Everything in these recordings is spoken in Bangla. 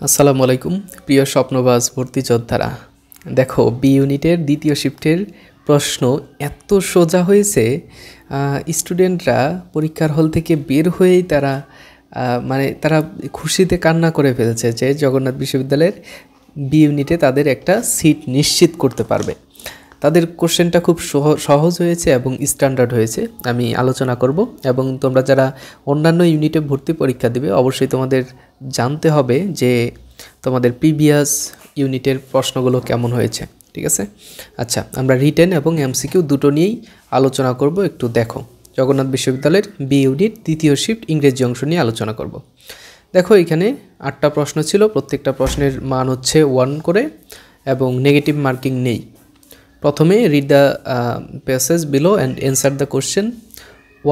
আসসালামু আলাইকুম প্রিয় স্বপ্নবাজ ভর্তি যোদ্ধারা। দেখো, বি ইউনিটের দ্বিতীয় শিফটের প্রশ্ন এত সোজা হয়েছে, স্টুডেন্টরা পরীক্ষার হল থেকে বের হয়েই তারা খুশিতে কান্না করে ফেলছে যে জগন্নাথ বিশ্ববিদ্যালয়ের বি ইউনিটে তাদের একটা সিট নিশ্চিত করতে পারবে। তাদের কোশ্চেনটা খুব সহজ হয়েছে এবং স্ট্যান্ডার্ড হয়েছে, আমি আলোচনা করব। এবং তোমরা যারা অন্যান্য ইউনিটে ভর্তি পরীক্ষা দেবে অবশ্যই তোমাদের জানতে হবে যে তোমাদের প্রিভিয়াস ইউনিটের প্রশ্নগুলো কেমন হয়েছে, ঠিক আছে? আচ্ছা, আমরা রিটেন এবং এমসিকিউ দুটো নিয়েই আলোচনা করব। একটু দেখো, জগন্নাথ বিশ্ববিদ্যালয়ের বি ইউনিট দ্বিতীয় শিফট ইংরেজি অংশ নিয়ে আলোচনা করব। দেখো, এখানে 8টা প্রশ্ন ছিল, প্রত্যেকটা প্রশ্নের মান হচ্ছে 1 করে এবং নেগেটিভ মার্কিং নেই। প্রথমে read the passage below and answer the question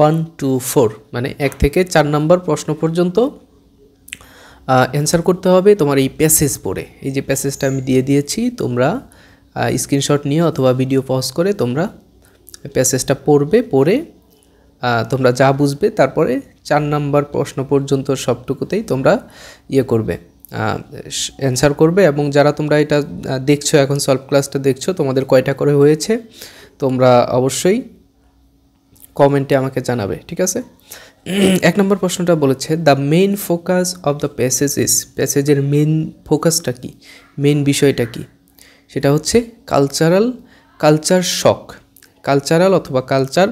1 to 4, মানে 1 থেকে 4 নম্বর প্রশ্ন পর্যন্ত অ্যান্সার করতে হবে তোমার এই প্যাসেজ পড়ে। এই যে প্যাসেজটা আমি দিয়ে দিয়েছি, তোমরা স্ক্রিনশট নিয়ে অথবা ভিডিও পজ করে তোমরা প্যাসেজটা পড়ে তোমরা যা বুঝবে তারপরে 4 নম্বর প্রশ্ন পর্যন্ত সবটুকুতেই তোমরা করবে, অ্যান্সার করবে। এবং যারা তোমরা এটা দেখছো, এখন সলভ ক্লাসটা দেখছো, তোমাদের কয়টা করে হয়েছে তোমরা অবশ্যই কমেন্টে আমাকে জানাবে, ঠিক আছে? 1 নম্বর প্রশ্নটা বলেছে, the main focus of the passage is, প্যাসেজের মেইন ফোকাসটা কি, মেইন বিষয়টা কি? সেটা হচ্ছে কালচার শক। কালচারাল অথবা কালচার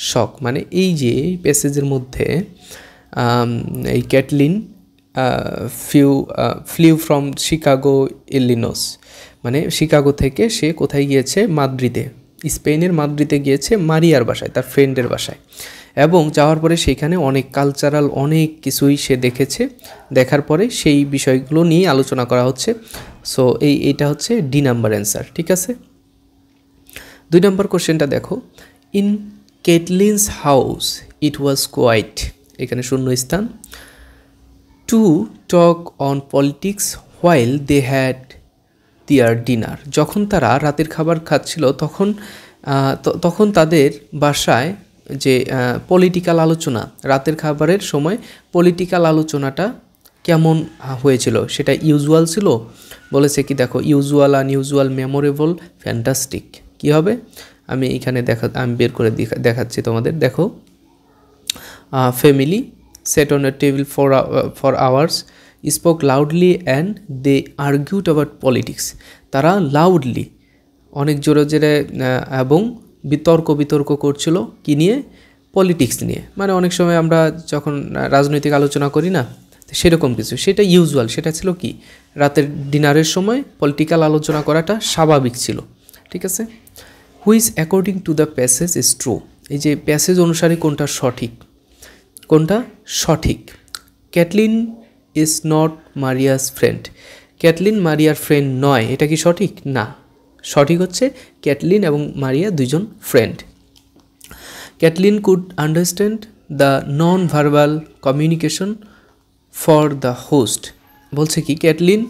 শক মানে এই যে প্যাসেজের মধ্যে এই Caitlin flew from Chicago Illinois, মানে শিকাগো থেকে সে কোথায় গিয়েছে? মাদ্রিদে, স্পেনের মাদ্রিদে গিয়েছে মারিয়ার বাসায়, তার ফ্রেন্ডের বাসায়। এবং যাওয়ার পরে সেখানে অনেক কালচারাল অনেক কিছুই সে দেখেছে। দেখার পরে সেই বিষয়গুলো নিয়ে আলোচনা করা হচ্ছে। সো এইটা হচ্ছে ডি নাম্বার অ্যান্সার, ঠিক আছে? 2 নম্বর কোশ্চেনটা দেখো, in Caitlin's house it was quiet, এখানে শূন্য স্থান, to talk on politics while they had their dinner, যখন তারা রাতের খাবার খাচ্ছিল তখন তাদের বাসায় যে পলিটিক্যাল আলোচনা, রাতের খাবারের সময় পলিটিক্যাল আলোচনাটা কেমন হয়েছিল সেটা ইউজুয়াল ছিল। বলেছে কি, দেখো, ইউজুয়াল, আনইউজুয়াল, মেমোরেবল, ফ্যান্টাস্টিক। কী হবে? আমি এখানে আমি বের করে দেখাচ্ছি তোমাদের। দেখো, family sat on a table for hours, spoke loudly and they argued about politics, তারা লাউডলি অনেক জোরে জোরে এবং বিতর্ক করছিল কি নিয়ে? পলিটিক্স নিয়ে। মানে অনেক সময় আমরা যখন রাজনৈতিক আলোচনা করি না, সেরকম কিছু, সেটা ইউজুয়াল, সেটা ছিল কি, রাতের ডিনারের সময় পলিটিক্যাল আলোচনা করাটা স্বাভাবিক ছিল, ঠিক আছে? Which according to the passage is true, এই যে প্যাসেজ অনুসারে কোনটা সঠিক? Caitlin is not Maria's friend, Caitlin মারিয়ার ফ্রেন্ড নয়, এটা কি সঠিক? না, সঠিক হচ্ছে ক্যাটলিন এবং মারিয়া দুইজন friend. Catlin could understand the non verbal communication for the host, বলছে কি, ক্যাটলিন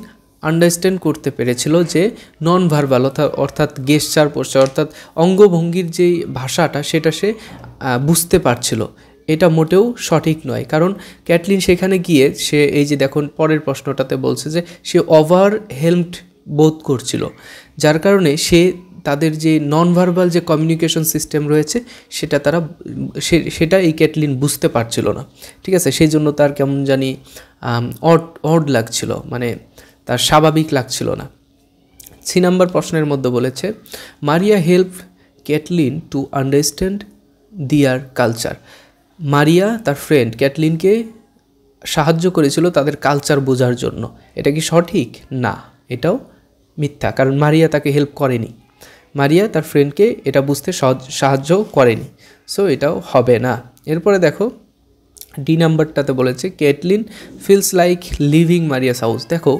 আন্ডারস্ট্যান্ড করতে পেরেছিল যে নন ভার্বাল অর্থাৎ গেস্টার পোস্টার অর্থাৎ অঙ্গভঙ্গির যেই ভাষাটা সেটা সে বুঝতে পারছিল। এটা মোটেও সঠিক নয়, কারণ ক্যাটলিন সেখানে গিয়ে সে এই যে দেখুন পরের প্রশ্নটাতে বলছে যে সে ওভারহেলমড বোধ করছিল, যার কারণে সে তাদের যে নন ভার্বাল যে কমিউনিকেশন সিস্টেম রয়েছে সেটা এই ক্যাটলিন বুঝতে পারছিল না, ঠিক আছে? সেই জন্য তার কেমন জানি অড লাগছিল, মানে তার স্বাভাবিক লাগছিল না। 3 নম্বর প্রশ্নের মধ্যে বলেছে, মারিয়া হেল্প ক্যাটলিন টু আন্ডারস্ট্যান্ড দিয়ার কালচার, মারিয়া তার ফ্রেন্ড ক্যাটলিনকে সাহায্য করেছিল তাদের কালচার বোঝার জন্য। এটা কি সঠিক? না, এটাও মিথ্যা, কারণ মারিয়া তাকে হেল্প করেনি, মারিয়া তার ফ্রেন্ডকে এটা বুঝতে সাহায্য করেনি। সো এটাও হবে না। এরপরে দেখো, ডি নাম্বারটাতে বলেছে, Catlin feels like leaving Maria's house. দেখো,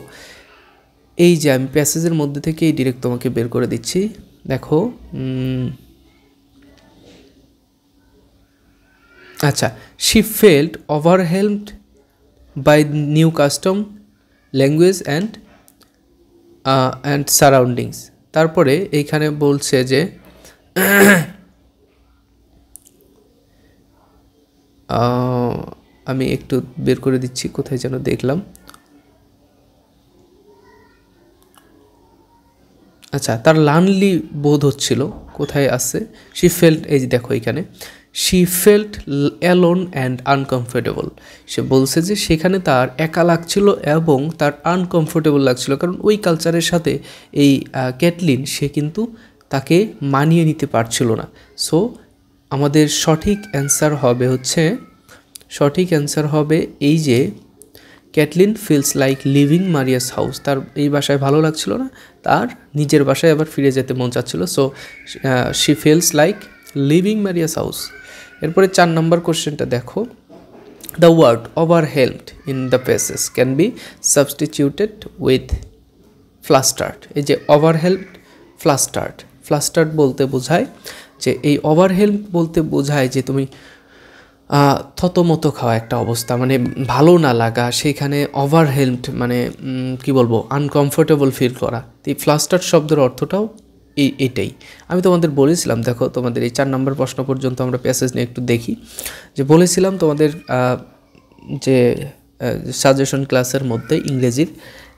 এই যে আমি প্যাসেজের মধ্যে থেকেই ডিরেক্ট তোমাকে বের করে দিচ্ছি। দেখো, আচ্ছা, she felt overwhelmed by new custom, language and surroundings. তারপরে এইখানে বলছে যে আমি একটু বের করে দিচ্ছি, কোথায় যেন দেখলাম, আচ্ছা, তার লানলি বোধ হচ্ছিল, কোথায় আছে? শি ফেল্ট, এই যে দেখো এখানে, she felt alone and uncomfortable. সে বলছে যে সেখানে তার একা লাগছিল এবং তার আনকমফোর্টেবল লাগছিল, কারণ ওই কালচারের সাথে এই ক্যাটলিন সে কিন্তু তাকে মানিয়ে নিতে পারছিল না। সো আমাদের সঠিক অ্যান্সার হবে এই যে Catlin feels like leaving Maria's house. তার এই বাসায় ভালো লাগছিল না, তার নিজের বাসায় আবার ফিরে যেতে মন চাচ্ছিল। So she feels like leaving Maria's house. এরপরে 4 নম্বর কোশ্চেনটা দেখো, the word overwhelmed in the passage can be substituted with flustered. এই যে ওভারহেলমড, ফ্লাস্টার্ড বলতে বোঝায় যে, এই ওভারহেলমড বলতে বোঝায় যে তুমি থতমতো খাওয়া একটা অবস্থা, মানে ভালো না লাগা, সেখানে ওভারহেলমড মানে কি বলবো, আনকমফোর্টেবল ফিল করা। তো এই ফ্লাস্টার্ড শব্দের অর্থটাও এটাই। আমি তোমাদের বলেছিলাম, দেখো তোমাদের এই 4 নম্বর প্রশ্ন পর্যন্ত আমরা প্যাসেজ নিয়ে একটু দেখি, যে বলেছিলাম তোমাদের যে সাজেশন ক্লাসের মধ্যে ইংরেজির,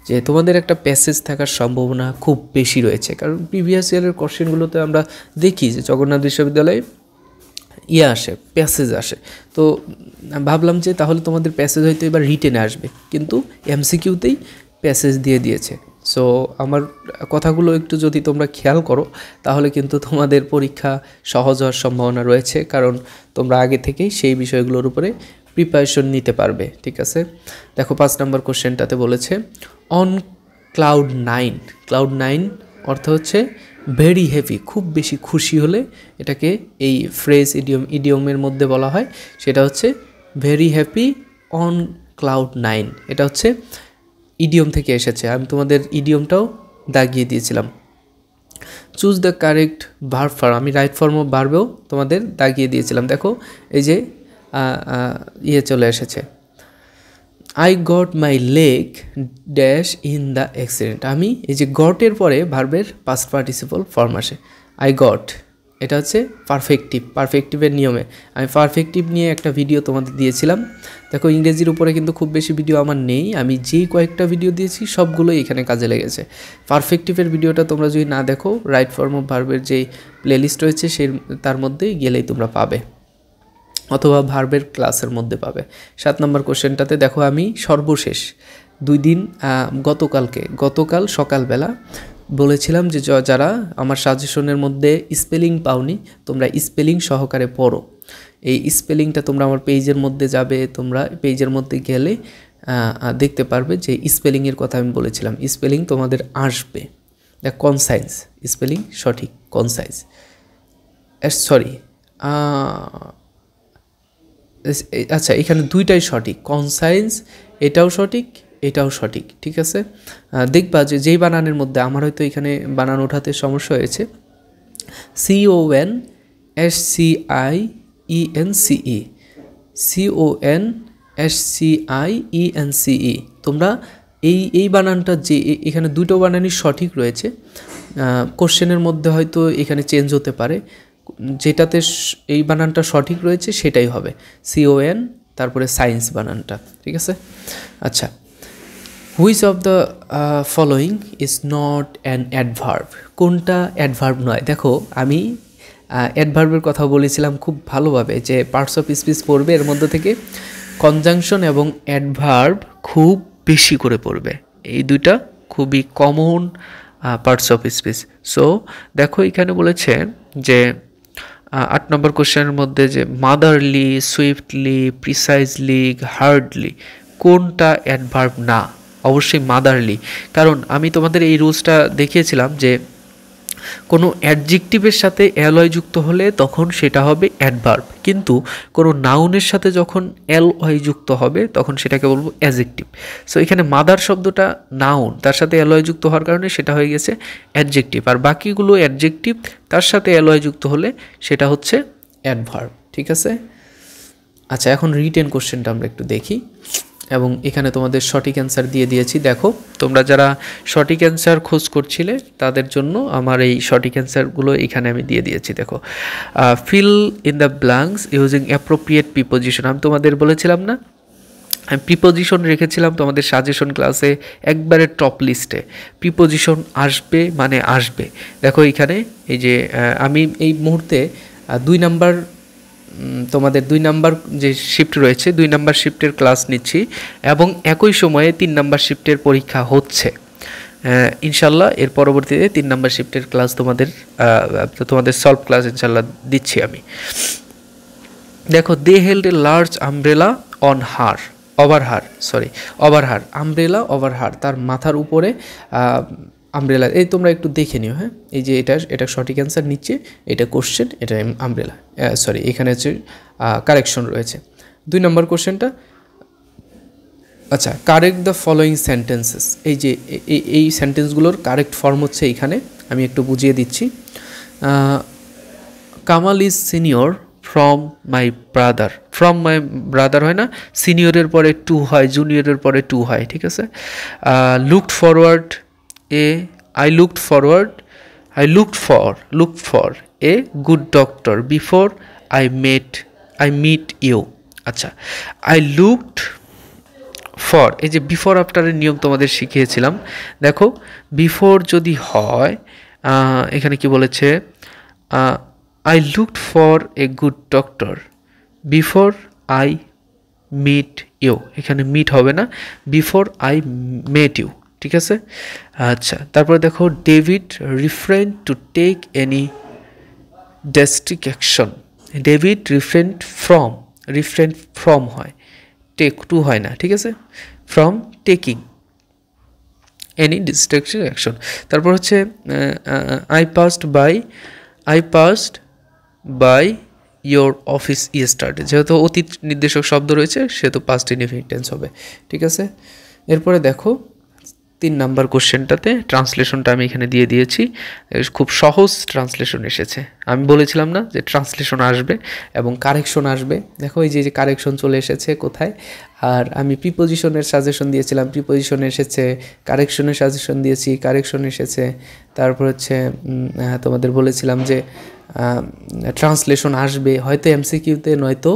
যে তোমাদের একটা প্যাসেজ থাকার সম্ভাবনা খুব বেশি রয়েছে, কারণ প্রিভিয়াস ইয়ারের কোশ্চেনগুলোতে আমরা দেখি যে জগন্নাথ বিশ্ববিদ্যালয়ে আসে, প্যাসেজ আসে। তো ভাবলাম যে তাহলে তোমাদের প্যাসেজ হয়তো এবার রিটেনে আসবে, কিন্তু এমসিকিউতেই প্যাসেজ দিয়ে দিয়েছে। সো আমার কথাগুলো একটু যদি তোমরা খেয়াল করো, তাহলে কিন্তু তোমাদের পরীক্ষা সহজ হওয়ার সম্ভাবনা রয়েছে, কারণ তোমরা আগে থেকেই সেই বিষয়গুলোর উপরে প্রিপারেশন নিতে পারবে। ঠিক আছে, দেখো 5 নম্বর কোশ্চেনটাতে বলেছে অন ক্লাউড নাইন অর্থ হচ্ছে ভেরি হ্যাপি, খুব বেশি খুশি হলে এটাকে এই ফ্রেজ ইডিয়মের মধ্যে বলা হয়, সেটা হচ্ছে ভেরি হ্যাপি অন ক্লাউড 9। এটা হচ্ছে ইডিয়ম থেকে এসেছে, আমি তোমাদের ইডিয়মটাও দাগিয়ে দিয়েছিলাম। Choose the correct verb form, আমি রাইট ফর্ম অফ ভার্বেও তোমাদের দাগিয়ে দিয়েছিলাম। দেখো এই যে চলে এসেছে, I got my leg dash in the accident. আমি এই যে গটের পরে ভার্বের পাস্ট পার্টিসিপল ফর্ম আসে, আই গট, এটা হচ্ছে পারফেক্টিভের নিয়মে। আমি পারফেক্টিভ নিয়ে একটা ভিডিও তোমাদের দিয়েছিলাম। দেখো ইংরেজির উপরে কিন্তু খুব বেশি ভিডিও আমার নেই, আমি যেই কয়েকটা ভিডিও দিয়েছি সবগুলোই এখানে কাজে লেগেছে। পারফেক্টিভের ভিডিওটা তোমরা যদি না দেখো, রাইট ফর্ম অফ ভার্বের যেই প্লেলিস্ট রয়েছে তার মধ্যেই গেলেই তোমরা পাবে, অথবা ভার্বের ক্লাসের মধ্যে পাবে। 7 নম্বর কোশ্চেনটাতে দেখো, আমি সর্বশেষ 2 দিন গতকাল সকালবেলা বলেছিলাম যে যারা আমার সাজেশনের মধ্যে স্পেলিং পাওনি, তোমরা স্পেলিং সহকারে পড়ো। এই স্পেলিংটা তোমরা আমার পেজের মধ্যে যাবে, তোমরা পেজের মধ্যে গেলে দেখতে পারবে যে স্পেলিংয়ের কথা আমি বলেছিলাম, স্পেলিং তোমাদের আসবে। দেখ কনসাইন্স, স্পেলিং সঠিক, কনসাইন্স সরি আচ্ছা, এখানে দুইটাই সঠিক, কনসাইন্স এটাও সঠিক। ঠিক আছে, দেখবা যে যেই বানানের মধ্যে আমার হয়তো এখানে বানান ওঠাতে সমস্যা হয়েছে, CONSCIENCE, তোমরা এই বানানটা যে এখানে দুটো বানানই সঠিক রয়েছে, কোশ্চেনের মধ্যে হয়তো এখানে চেঞ্জ হতে পারে, যেটাতে এই বানানটা সঠিক রয়েছে সেটাই হবে CON, তারপরে সায়েন্স বানানটা। ঠিক আছে, আচ্ছা, which of the following is not an adverb, কোনটা অ্যাডভার্ব নয়? দেখো আমি অ্যাডভার্বের কথা বলেছিলাম খুব ভালোভাবে, যে পার্টস অফ স্পিচ পড়বে, এর মধ্যে থেকে কনজাংশন এবং অ্যাডভার্ব খুব বেশি করে পড়বে, এই দুইটা খুবই common parts of speech. So দেখো এখানে বলেছে যে 8 নম্বর কোশ্চেনের মধ্যে যে মাদারলি, সুইফটলি, প্রিসাইজলি, হার্ডলি, কোনটা অ্যাডভার্ব না? অবশ্যই মাদারলি, কারণ আমি তোমাদের এই রুলসটা দেখিয়েছিলাম যে কোনো অ্যাডজেক্টিভের সাথে অ্যালয় যুক্ত হলে তখন সেটা হবে অ্যাডভার্ব, কিন্তু কোনো নাউনের সাথে যখন অ্যালয় যুক্ত হবে তখন সেটাকে বলবো অ্যাডজেক্টিভ। সো এখানে মাদার শব্দটা নাউন, তার সাথে অ্যালয় যুক্ত হওয়ার কারণে সেটা হয়ে গেছে অ্যাডজেক্টিভ, আর বাকিগুলো অ্যাডজেক্টিভ তার সাথে অ্যালয় যুক্ত হলে সেটা হচ্ছে অ্যাডভার্ব। ঠিক আছে, আচ্ছা, এখন রিটেন কোশ্চেনটা আমরা একটু দেখি, এবং এখানে তোমাদের সঠিক অ্যান্সার দিয়ে দিয়েছি। দেখো তোমরা যারা সঠিক অ্যান্সার খোঁজ করছিলে তাদের জন্য আমার এই সঠিক অ্যান্সারগুলো এখানে আমি দিয়ে দিয়েছি। দেখো, fill in the blanks using appropriate preposition, আমি তোমাদের বলেছিলাম না আমি প্রিপোজিশন রেখেছিলাম তোমাদের সাজেশন ক্লাসে একবারে টপ লিস্টে। প্রিপোজিশন আসবে মানে আসবে। দেখো এখানে এই যে আমি এই মুহূর্তে 2 নাম্বার তোমাদের 2 নাম্বার যে শিফট রয়েছে 2 নাম্বার শিফটের ক্লাস নিচ্ছি এবং একই সময়ে 3 নাম্বার শিফটের পরীক্ষা হচ্ছে। ইনশাল্লাহ এর পরবর্তীতে 3 নাম্বার শিফটের ক্লাস তোমাদের সলভ ক্লাস ইনশাল্লাহ দিচ্ছি আমি। দেখো they held a large umbrella on her over her umbrella over her, তার মাথার উপরে আমব্রেলা। এই তোমরা একটু দেখে নিও, হ্যাঁ এই যে এটা সঠিক অ্যান্সার নিচ্ছে, এটা কোশ্চেন, এটা আমব্রেলা, এখানে হচ্ছে কারেকশন রয়েছে। 2 নম্বর কোশ্চেনটা, আচ্ছা কারেক্ট দ্য ফলোয়িং সেন্টেন্সেস। এই যে এই সেন্টেন্সগুলোর কারেক্ট ফর্ম হচ্ছে এইখানে, আমি একটু বুঝিয়ে দিচ্ছি। Kamal is senior from my brother হয় না, সিনিয়রের পরে টু হয়, জুনিয়রের পরে টু হয়, ঠিক আছে। Looked for a good doctor before I meet you. আচ্ছা আই লুকড ফর, এই যে বিফোর আফটারের নিয়ম তোমাদের শিখিয়েছিলাম। দেখো বিফোর যদি হয়, এখানে কি বলেছে, I looked for a good doctor before I meet you, এখানে মিট হবে না, বিফোর আই মেট ইউ, ঠিক আছে। আচ্ছা তারপরে দেখো David refrained to take any drastic action. David refrained from হয়, টেক টু হয় না, ঠিক আছে, from taking any destruction action. তারপর হচ্ছে I passed by your office yesterday, যেহেতু অতীত নির্দেশক শব্দ রয়েছে সেহেতু পাস্ট ইনডিফিনিট টেন্স হবে, ঠিক আছে। এরপরে দেখো 3 নাম্বার কোশ্চেনটাতে ট্রান্সলেশনটা আমি এখানে দিয়ে দিয়েছি, খুব সহজ ট্রান্সলেশন এসেছে। আমি বলেছিলাম না যে ট্রান্সলেশন আসবে এবং কারেকশন আসবে, দেখো এই যে কারেকশন চলে এসেছে কোথায়। আর আমি প্রিপোজিশনের সাজেশন দিয়েছিলাম, প্রিপোজিশন এসেছে, কারেকশনের সাজেশন দিয়েছি, কারেকশন এসেছে। তারপর হচ্ছে তোমাদের বলেছিলাম যে ট্রান্সলেশন আসবে, হয়তো এমসিকিউতে নয়তো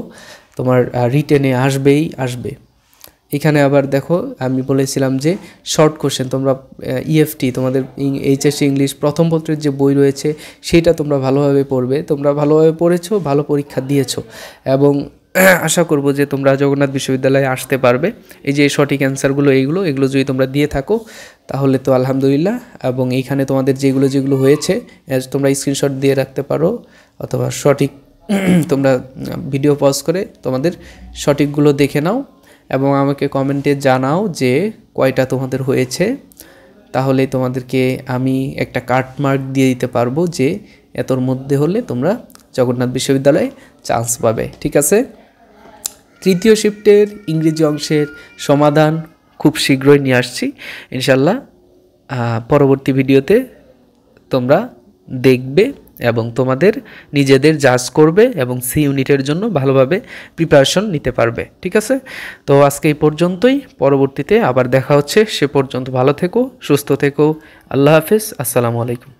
তোমার রিটেনে আসবে। এখানে আবার দেখো আমি বলেছিলাম যে শর্ট কোশ্চেন, তোমরা ইএফটি তোমাদের এইচএসসি ইংলিশ প্রথম পত্রের যে বই রয়েছে সেটা তোমরা ভালোভাবে পড়বে, তোমরা ভালোভাবে পড়েছো, ভালো পরীক্ষা দিয়েছো এবং আশা করব যে তোমরা জগন্নাথ বিশ্ববিদ্যালয়ে আসতে পারবে। এই যে সঠিক অ্যান্সারগুলো এগুলো যদি তোমরা দিয়ে থাকো তাহলে তো আলহামদুলিল্লাহ। এবং এইখানে তোমাদের যেগুলো হয়েছে তোমরা স্ক্রিনশট দিয়ে রাখতে পারো, অথবা সঠিক তোমরা ভিডিও পজ করে তোমাদের সঠিকগুলো দেখে নাও এবং আমাকে কমেন্টে জানাও যে কয়টা তোমাদের হয়েছে, তাহলে তোমাদেরকে আমি একটা কাটমার্ক দিয়ে দিতে পারবো যে এতর মধ্যে হলে তোমরা জগন্নাথ বিশ্ববিদ্যালয়ে চান্স পাবে, ঠিক আছে। 3য় শিফটের ইংরেজি অংশের সমাধান খুব শীঘ্রই নিয়ে আসছি ইনশাল্লাহ। পরবর্তী ভিডিওতে তোমরা দেখবে এবং তোমাদের নিজেদের জাজ করবে এবং সি ইউনিটের জন্য ভালোভাবে প্রিপারেশন নিতে পারবে, ঠিক আছে। তো আজকে এই পর্যন্তই, পরবর্তীতে আবার দেখা হচ্ছে, সে পর্যন্ত ভালো থেকো, সুস্থ থেকো, আল্লাহ হাফেজ, আসসালামু আলাইকুম।